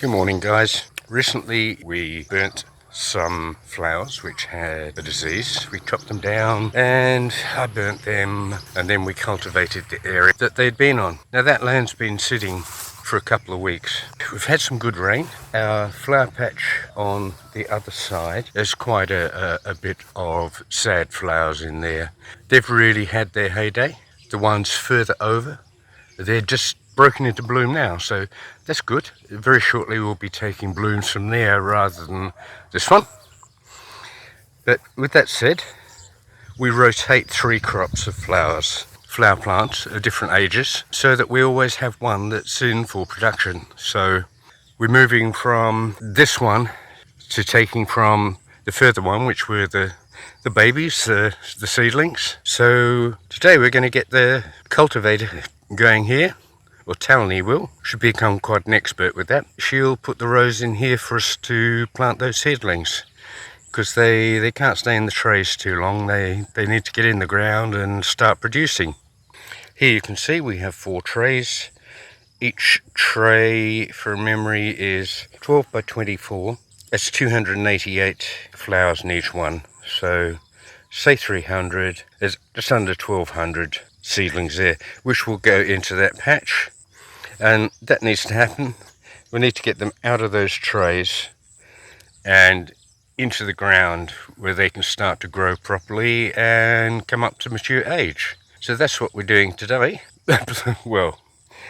Good morning, guys. Recently we burnt some flowers which had a disease. We chopped them down and I burnt them, and then we cultivated the area that they'd been on. Now that land's been sitting for a couple of weeks. We've had some good rain. Our flower patch on the other side, there's quite a bit of sad flowers in there. They've really had their heyday. The ones further over, they're just broken into bloom now, so that's good. Very shortly we'll be taking blooms from there rather than this one. But with that said, we rotate 3 crops of flower plants of different ages, so that we always have one that's in full production. So we're moving from this one to taking from the further one, which were the babies, the seedlings. So today we're going to get the cultivator going here. Or Talony will. Should become quite an expert with that. She'll put the rows in here for us to plant those seedlings, because they can't stay in the trays too long. They need to get in the ground and start producing. Here you can see we have 4 trays. Each tray, from memory, is 12 by 24. That's 288 flowers in each one. So say 300. There's just under 1200 seedlings there, which will go into that patch. And that needs to happen. We need to get them out of those trays and into the ground where they can start to grow properly and come up to mature age. So that's what we're doing today. Well,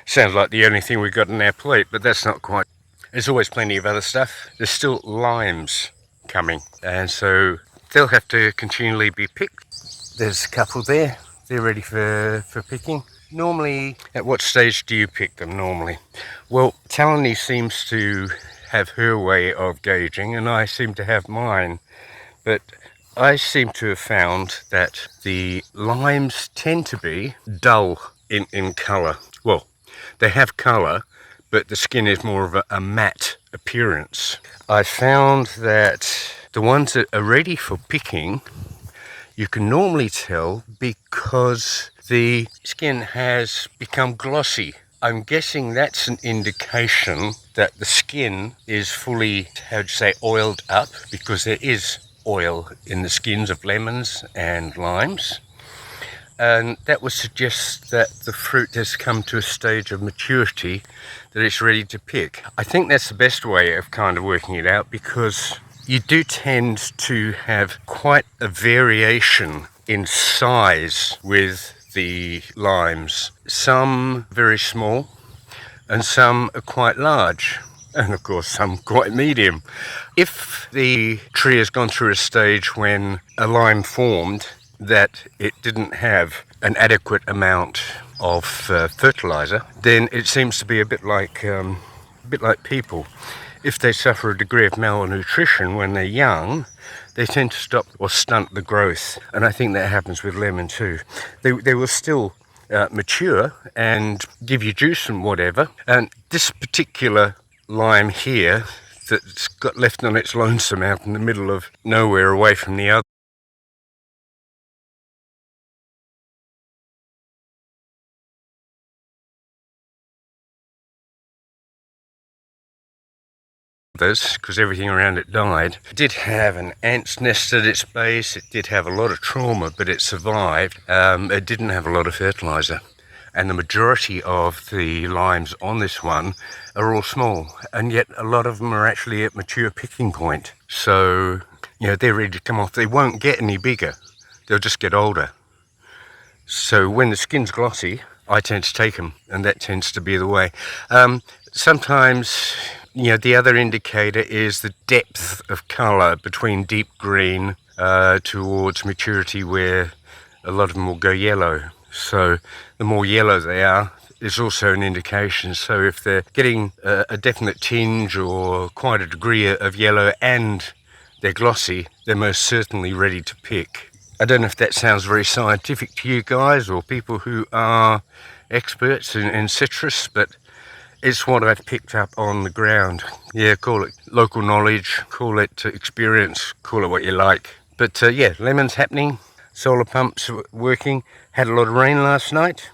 sounds like the only thing we've got on our plate, but that's not quite. There's always plenty of other stuff. There's still limes coming, and so they'll have to continually be picked. There's a couple there. They're ready for picking. Normally, at what stage do you pick them normally? Well, Talony seems to have her way of gauging, and I seem to have mine. But I seem to have found that the limes tend to be dull in colour. Well, they have colour, but the skin is more of a matte appearance. I found that the ones that are ready for picking, you can normally tell because the skin has become glossy. I'm guessing that's an indication that the skin is fully, oiled up, because there is oil in the skins of lemons and limes. And that would suggest that the fruit has come to a stage of maturity that it's ready to pick. I think that's the best way of kind of working it out, because you do tend to have quite a variation in size with the limes. Some very small and some are quite large, and of course some quite medium. If the tree has gone through a stage when a lime formed that it didn't have an adequate amount of fertilizer, then it seems to be a bit like people. If they suffer a degree of malnutrition when they're young, they tend to stop or stunt the growth. And I think that happens with lemon too. They will still mature and give you juice and whatever. And this particular lime here that's got left on its lonesome out in the middle of nowhere away from the other, because everything around it died. It did have an ant's nest at its base. It did have a lot of trauma, but it survived. It didn't have a lot of fertilizer, and the majority of the limes on this one are all small, and yet a lot of them are actually at mature picking point. So they're ready to come off. They won't get any bigger, they'll just get older. So when the skin's glossy, I tend to take them, and that tends to be the way. Sometimes the other indicator is the depth of colour between deep green towards maturity, where a lot of them will go yellow. So the more yellow they are, is also an indication. So if they're getting a definite tinge or quite a degree of yellow and they're glossy, they're most certainly ready to pick. I don't know if that sounds very scientific to you guys or people who are experts in citrus, but it's what I've picked up on the ground. Yeah, call it local knowledge, call it experience, call it what you like. But yeah, lemons happening, solar pumps working. Had a lot of rain last night.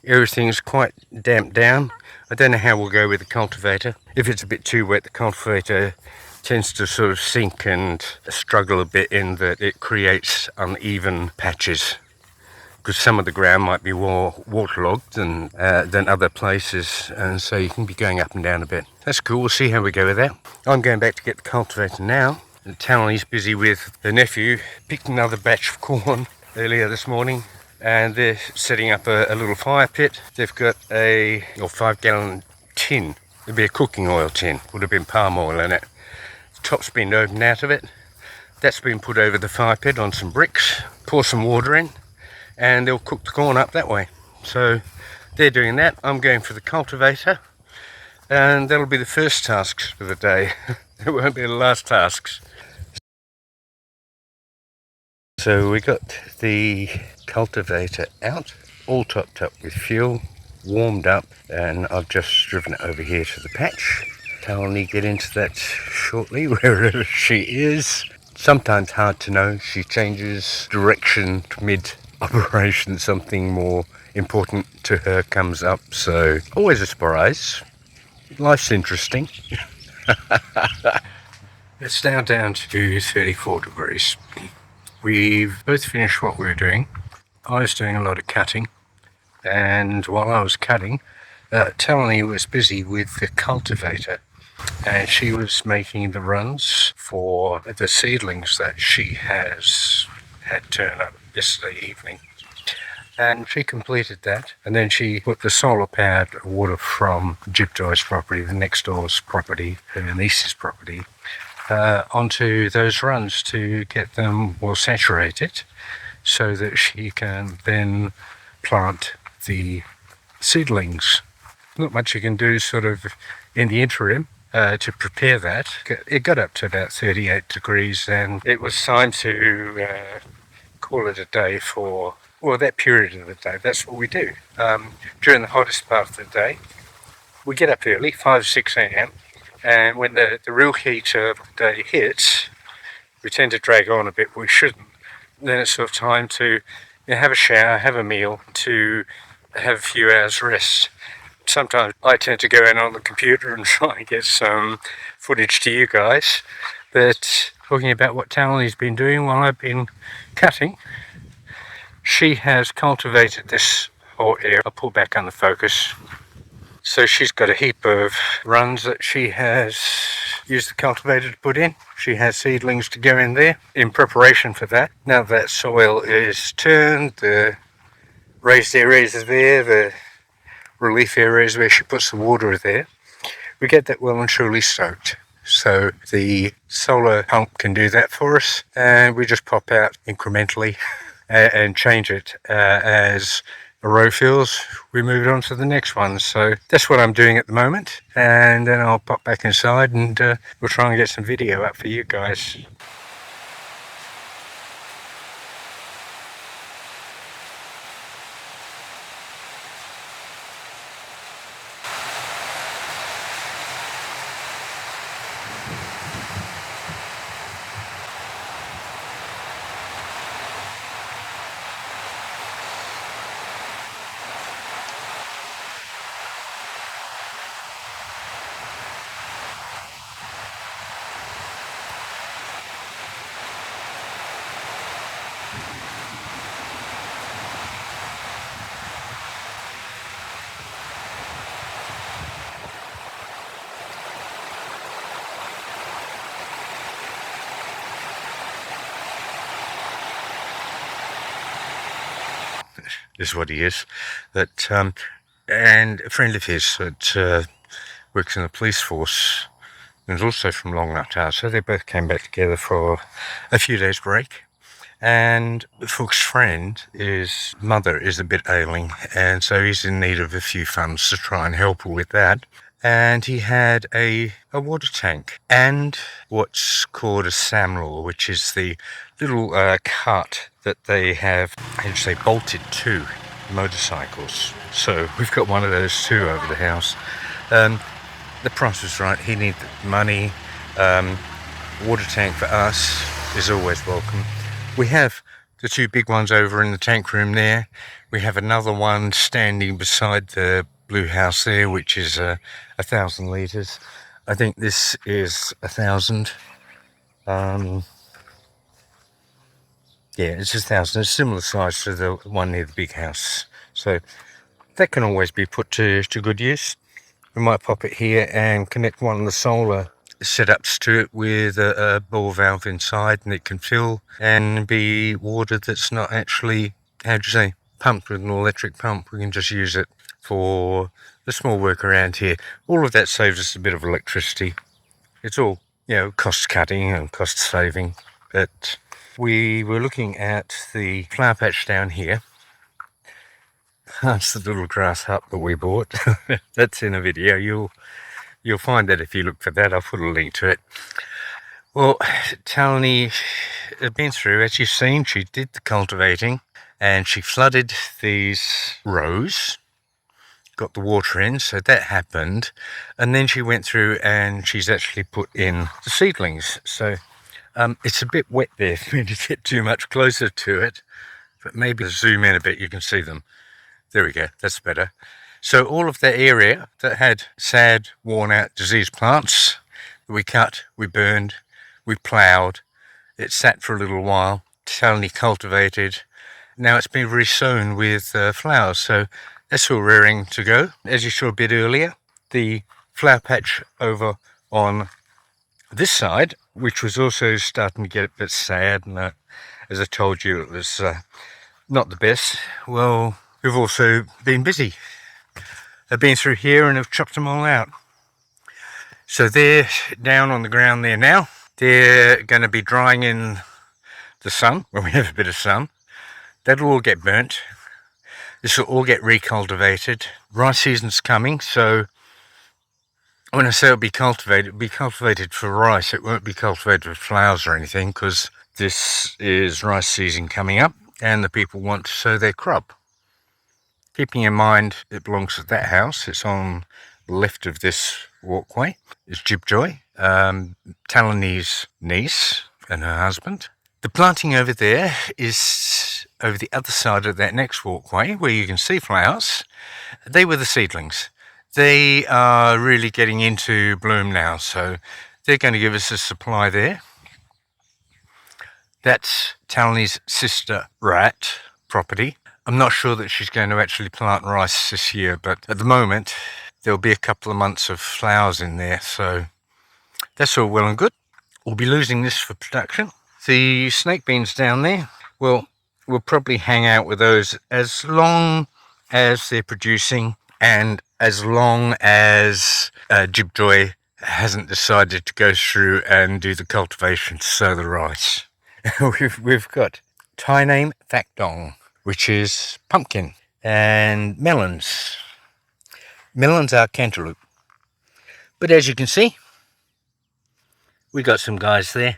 Everything's quite damped down. I don't know how we'll go with the cultivator. If it's a bit too wet, the cultivator tends to sort of sink and struggle a bit in that it creates uneven patches, because some of the ground might be more waterlogged than other places, and so you can be going up and down a bit. That's cool. We'll see how we go with that. I'm going back to get the cultivator now. And Talony's busy with her nephew. Picked another batch of corn earlier this morning, and they're setting up a little fire pit. They've got a 5-gallon tin. It'd be a cooking oil tin. Would have been palm oil in it. The top's been opened out of it. That's been put over the fire pit on some bricks. Pour some water in, and they'll cook the corn up that way. So they're doing that. I'm going for the cultivator, and that'll be the first tasks for the day. It won't be the last tasks. So we got the cultivator out, all topped up with fuel, warmed up, and I've just driven it over here to the patch. Talony get into that shortly, wherever she is. Sometimes hard to know. She changes direction mid-operation. Something more important to her comes up, so always a surprise. Life's interesting. It's now down to 34 degrees. We've both finished what we were doing. I was doing a lot of cutting, and while I was cutting, Talony was busy with the cultivator, and she was making the runs for the seedlings that she has had turn up yesterday evening. And she completed that, and then she put the solar powered water from Gyptoy's property, the next door's property, her niece's property, onto those runs to get them well saturated, so that she can then plant the seedlings. Not much you can do sort of in the interim to prepare that. It got up to about 38 degrees, and it was time to call it a day for, well, that period of the day. That's what we do. During the hottest part of the day, we get up early, 5, 6 a.m, and when the real heat of the day hits, we tend to drag on a bit, but we shouldn't. Then it's sort of time to have a shower, have a meal, to have a few hours rest. Sometimes I tend to go in on the computer and try and get some footage to you guys, but talking about what Talony's been doing while I've been cutting, she has cultivated this whole area. I'll pull back on the focus. So she's got a heap of runs that she has used the cultivator to put in. She has seedlings to go in there in preparation for that. Now that soil is turned, the raised areas are there, the relief areas where she puts the water are there. We get that well and truly soaked. So the solar pump can do that for us, and we just pop out incrementally and change it as a row fills. We move it on to the next one. So that's what I'm doing at the moment, and then I'll pop back inside and we'll try and get some video up for you guys. Is what he is. That and a friend of his that works in the police force and is also from Long Natal, so they both came back together for a few days break. And Fuch's friend, his mother is a bit ailing, and so he's in need of a few funds to try and help her with that. And he had a water tank and what's called a samrel, which is the little cart that they have, how say, bolted to motorcycles. So we've got one of those too over the house. The price was right. He needed money. Water tank for us is always welcome. We have the two big ones over in the tank room there. We have another one standing beside the blue house there, which is 1,000 litres. I think this is 1,000. Yeah, it's 1,000. It's similar size to the one near the big house. So that can always be put to good use. We might pop it here and connect one of the solar setups to it with a ball valve inside, and it can fill and be water that's not actually, pumped with an electric pump. We can just use it for the small work around here. All of that saves us a bit of electricity. It's all, cost cutting and cost saving. But we were looking at the flower patch down here. That's the little grass hut that we bought. That's in a video. You'll find that if you look for that. I'll put a link to it. Well, Talani had been through, as you've seen, she did the cultivating and she flooded these rows, got the water in, so that happened. And then she went through and she's actually put in the seedlings. So it's a bit wet there for me to get too much closer to it, but maybe zoom in a bit, you can see them. There we go, that's better. So all of that area that had sad, worn out, diseased plants, we cut, we burned, we ploughed, it sat for a little while, suddenly cultivated. Now it's been resown with flowers, so that's all rearing to go. As you saw a bit earlier, the flower patch over on this side, which was also starting to get a bit sad, and as I told you, it was not the best. Well, we've also been busy. I've been through here and have chopped them all out. So they're down on the ground there now. They're going to be drying in the sun, when we have a bit of sun. That'll all get burnt. This will all get recultivated. Rice season's coming, so when I say it'll be cultivated for rice. It won't be cultivated for flowers or anything, because this is rice season coming up and the people want to sow their crop. Keeping in mind it belongs to that house, it's on the left of this walkway, is Jibjoy, Talani's niece and her husband. The planting over there is over the other side of that next walkway where you can see flowers. They were the seedlings. They are really getting into bloom now, so they're going to give us a supply there. That's Talani's sister Rat property. I'm not sure that she's going to actually plant rice this year, but at the moment there'll be a couple of months of flowers in there, so that's all well and good. We'll be losing this for production. The snake beans down there, well, we'll probably hang out with those as long as they're producing and as long as Jibjoy hasn't decided to go through and do the cultivation to sow the rice. We've got Thai name Thakdong, which is pumpkin, and melons. Melons are cantaloupe. But as you can see, we got some guys there.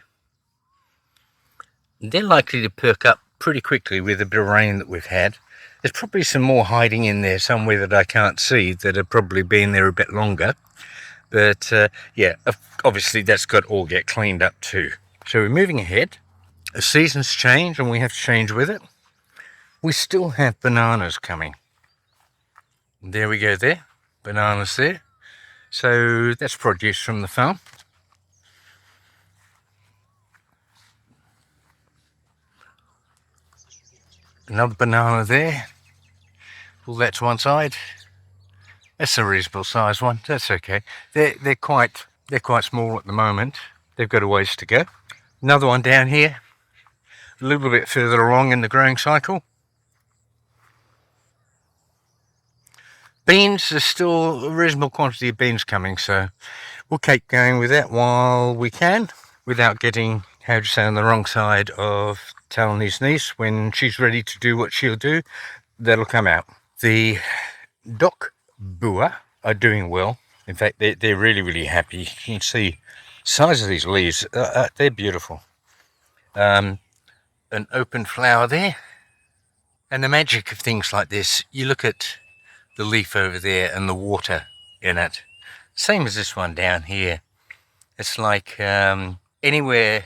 They're likely to perk up pretty quickly with a bit of rain that we've had. There's probably some more hiding in there somewhere that I can't see that have probably been there a bit longer. But yeah, obviously that's got to all get cleaned up too. So we're moving ahead. The seasons change and we have to change with it. We still have bananas coming. There we go there, bananas there. So that's produce from the farm. Another banana there. Pull that to one side. That's a reasonable size one. That's okay. They're quite small at the moment. They've got a ways to go. Another one down here, a little bit further along in the growing cycle. Beans, there's still a reasonable quantity of beans coming, so we'll keep going with that while we can, without getting, on the wrong side of Talani's niece. When she's ready to do what she'll do, that'll come out. The Dock Bua are doing well. In fact, they're really, really happy. You can see the size of these leaves. They're beautiful. An open flower there. And the magic of things like this, you look at the leaf over there and the water in it. Same as this one down here. It's like anywhere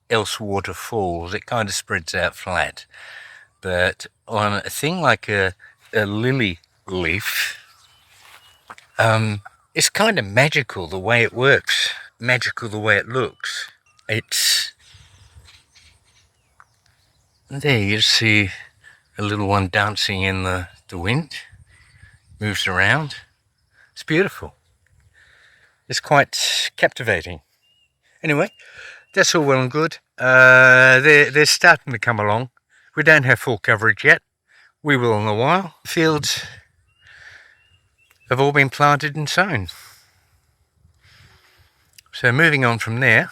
else water falls, it kind of spreads out flat. But on a thing like a lily leaf, It's kind of magical the way it works, magical the way it looks. It's there, you see a little one dancing in the wind, moves around. It's beautiful. It's quite captivating. Anyway, that's all well and good. They're starting to come along. We don't have full coverage yet. We will in a while. Fields have all been planted and sown. So moving on from there,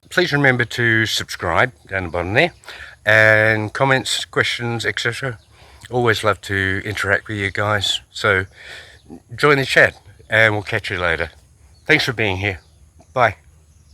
please remember to subscribe down the bottom there, and comments, questions, etc. Always love to interact with you guys. So join the chat and we'll catch you later. Thanks for being here. Bye.